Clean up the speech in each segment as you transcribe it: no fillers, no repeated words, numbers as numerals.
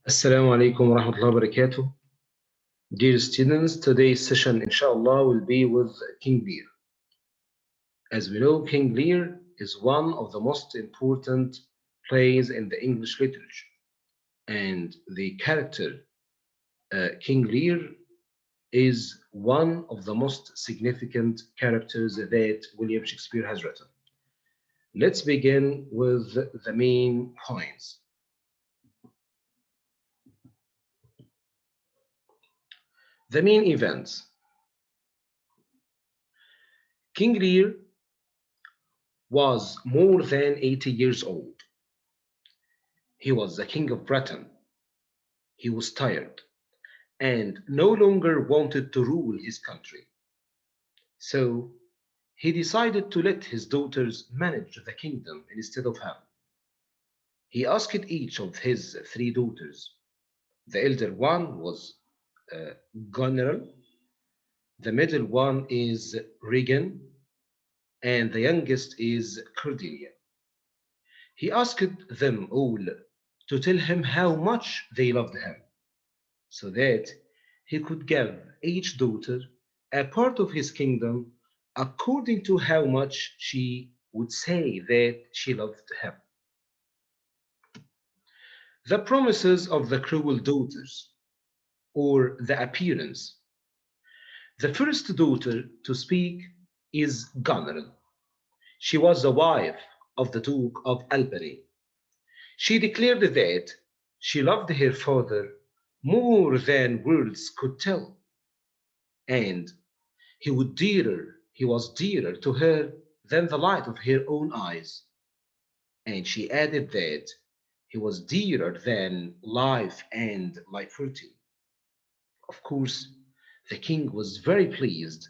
Assalamu alaikum wa rahmatullahi wa barakatuh. Dear students, today's session, inshallah, will be with King Lear. As we know, King Lear is one of the most important plays in the English literature. And the character King Lear is one of the most significant characters that William Shakespeare has written. Let's begin with the main points. The main events. King Lear was more than 80 years old. He was the king of Britain. He was tired and no longer wanted to rule his country. So he decided to let his daughters manage the kingdom instead of him. He asked each of his three daughters. The elder one was Goneril, the middle one is Regan, and the youngest is Cordelia. He asked them all to tell him how much they loved him, so that he could give each daughter a part of his kingdom according to how much she would say that she loved him. The promises of the cruel daughters, or the appearance. The first daughter to speak is Goneril. She was the wife of the Duke of Albany. She declared that she loved her father more than words could tell, and he was dearer to her than the light of her own eyes. And she added that he was dearer than life and liberty. Of course, the king was very pleased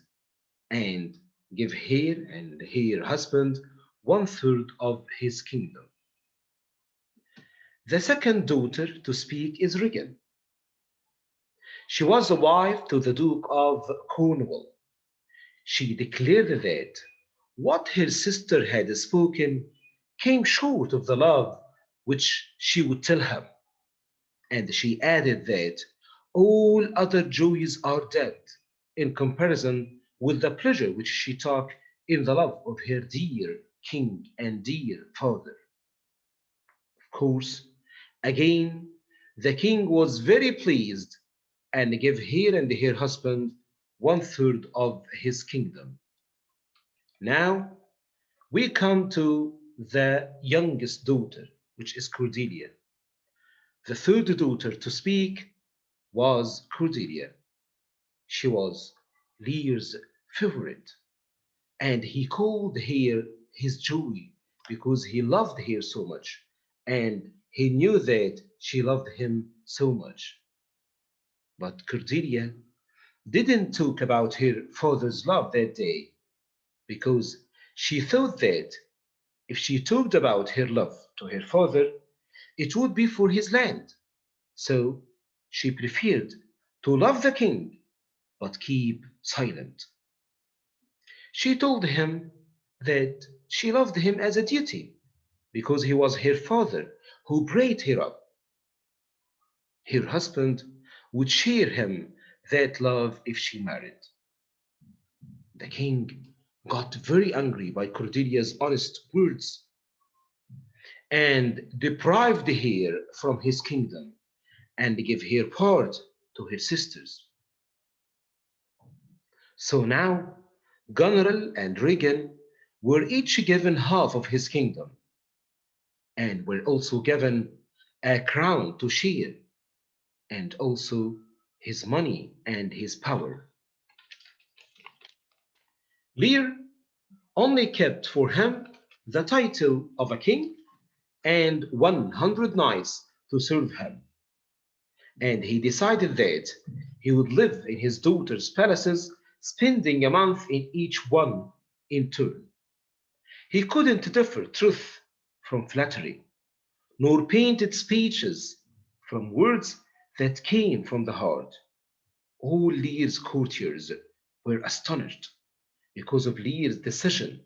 and gave her and her husband one third of his kingdom. The second daughter to speak is Regan. She was the wife to the Duke of Cornwall. She declared that what her sister had spoken came short of the love which she would tell him, and she added that all other joys are dead in comparison with the pleasure which she took in the love of her dear king and dear father. Of course, again, the king was very pleased and gave her and her husband one third of his kingdom. Now we come to the youngest daughter, which is Cordelia. The third daughter to speak was Cordelia. She was Lear's favorite, and he called her his joy because he loved her so much, and he knew that she loved him so much. But Cordelia didn't talk about her father's love that day because she thought that if she talked about her love to her father, it would be for his land. So she preferred to love the king but keep silent. She told him that she loved him as a duty because he was her father who brought her up. Her husband would share him that love if she married. The king got very angry by Cordelia's honest words and deprived her from his kingdom and gave her part to her sisters. So now Goneril and Regan were each given half of his kingdom and were also given a crown to share and also his money and his power. Lear only kept for him the title of a king and 100 knights to serve him, and he decided that he would live in his daughter's palaces, spending a month in each one in turn. He couldn't differ truth from flattery, nor painted speeches from words that came from the heart. All Lear's courtiers were astonished because of Lear's decision,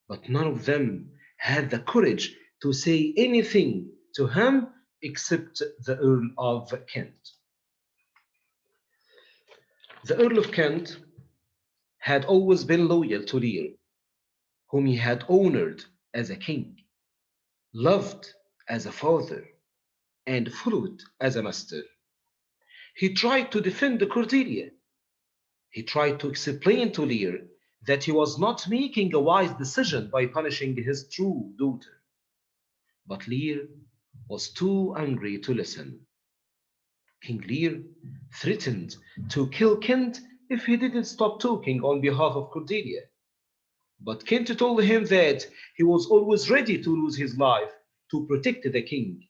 but none of them had the courage to say anything to him except the Earl of Kent. The Earl of Kent had always been loyal to Lear, whom he had honored as a king, loved as a father, and followed as a master. He tried to defend Cordelia. He tried to explain to Lear that he was not making a wise decision by punishing his true daughter. But Lear was too angry to listen. King Lear threatened to kill Kent if he didn't stop talking on behalf of Cordelia. But Kent told him that he was always ready to lose his life to protect the king,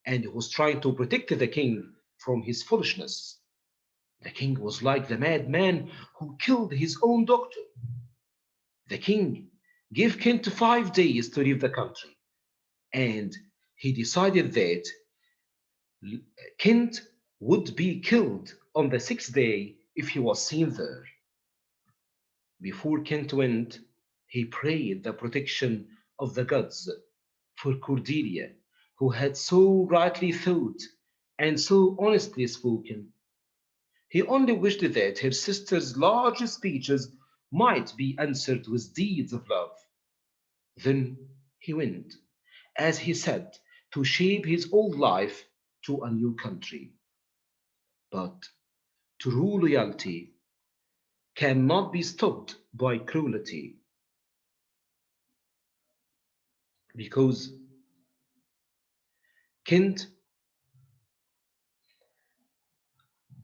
and he was trying to protect the king from his foolishness. The king was like the madman who killed his own doctor. The king gave Kent 5 days to leave the country, and he decided that Kent would be killed on the 6th day if he was seen there. Before Kent went, he prayed the protection of the gods for Cordelia, who had so rightly thought and so honestly spoken. He only wished that her sister's large speeches might be answered with deeds of love. Then he went, as he said, to shape his old life to a new country. But true loyalty cannot be stopped by cruelty, because Kent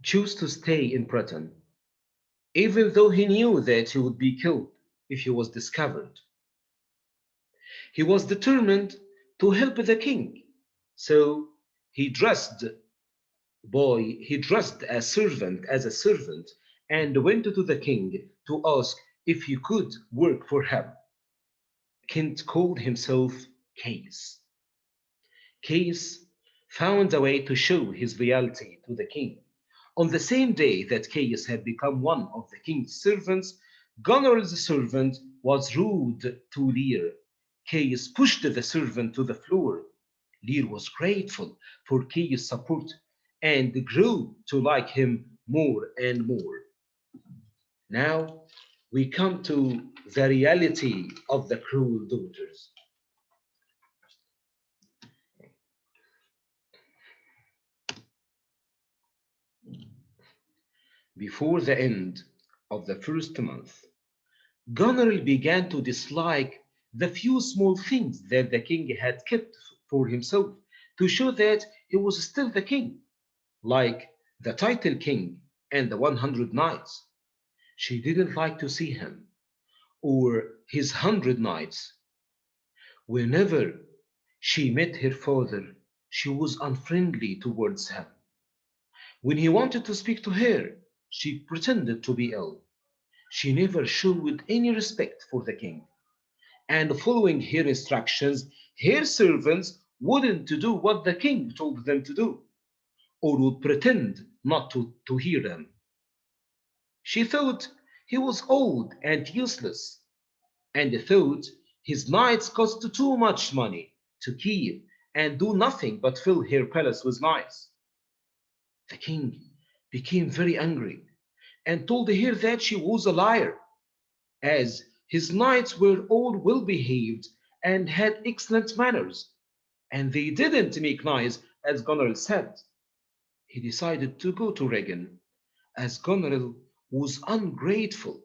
chose to stay in Britain, even though he knew that he would be killed if he was discovered. He was determined to help the king, so he dressed he dressed as a servant and went to the king to ask if he could work for him. Kent called himself Case. Case found a way to show his loyalty to the king. On the same day that Caius had become one of the king's servants, Goneril's servant was rude to Lear. Caius pushed the servant to the floor. Lear was grateful for Caius' support and grew to like him more and more. Now we come to the reality of the cruel daughters. Before the end of the first month, Goneril began to dislike the few small things that the king had kept for himself to show that he was still the king, like the title king and the 100 knights. She didn't like to see him, or his 100 knights. Whenever she met her father, she was unfriendly towards him. When he wanted to speak to her, she pretended to be ill. She never showed any respect for the king, and following her instructions, her servants wouldn't do what the king told them to do, or would pretend not to hear them. She thought he was old and useless, and thought his knights cost too much money to keep and do nothing but fill her palace with knights. The king became very angry and told her that she was a liar, as his knights were all well behaved and had excellent manners, and they didn't make noise as Goneril said. He decided to go to Regan, as Goneril was ungrateful,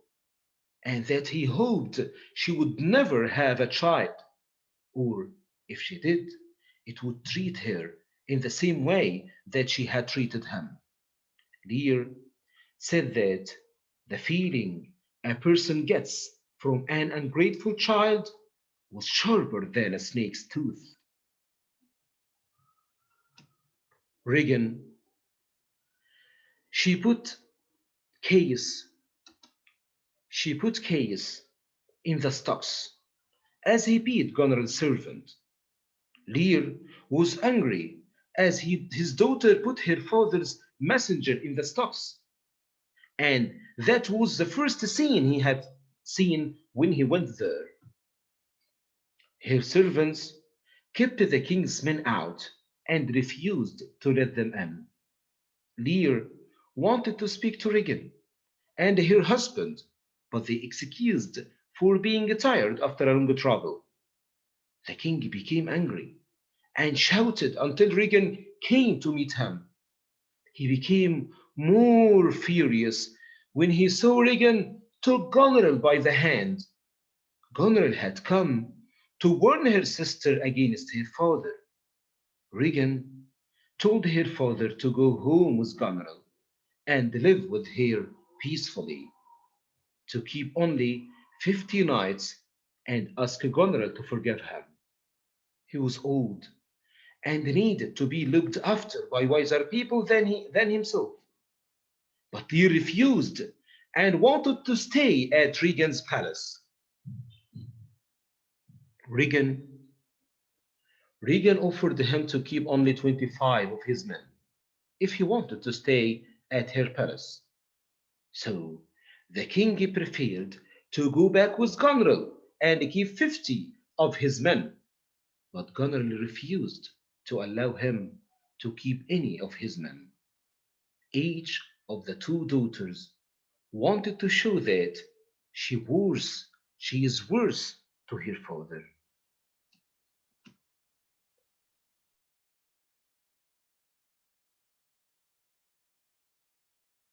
and that he hoped she would never have a child, or if she did, it would treat her in the same way that she had treated him. Lear said that the feeling a person gets from an ungrateful child was sharper than a snake's tooth. Regan, she put Caius, she put Caius in the stocks as he beat Goneril's servant. Lear was angry as his daughter put her father's messenger in the stocks, and that was the first scene he had seen when he went there. Her servants kept the king's men out, and refused to let them in. Lear wanted to speak to Regan and her husband, but they excused for being tired after a long travel. The king became angry and shouted until Regan came to meet him. He became more furious when he saw Regan took Goneril by the hand. Goneril had come to warn her sister against her father. Regan told her father to go home with Goneril and live with her peacefully, to keep only 50 nights and ask Goneril to forgive him. He was old and needed to be looked after by wiser people than himself. But he refused and wanted to stay at Regan's palace. Regan, Regan offered him to keep only 25 of his men if he wanted to stay at her palace. So the king preferred to go back with Goneril and keep 50 of his men. But Goneril refused to allow him to keep any of his men. Each of the two daughters wanted to show that she was she is worse to her father.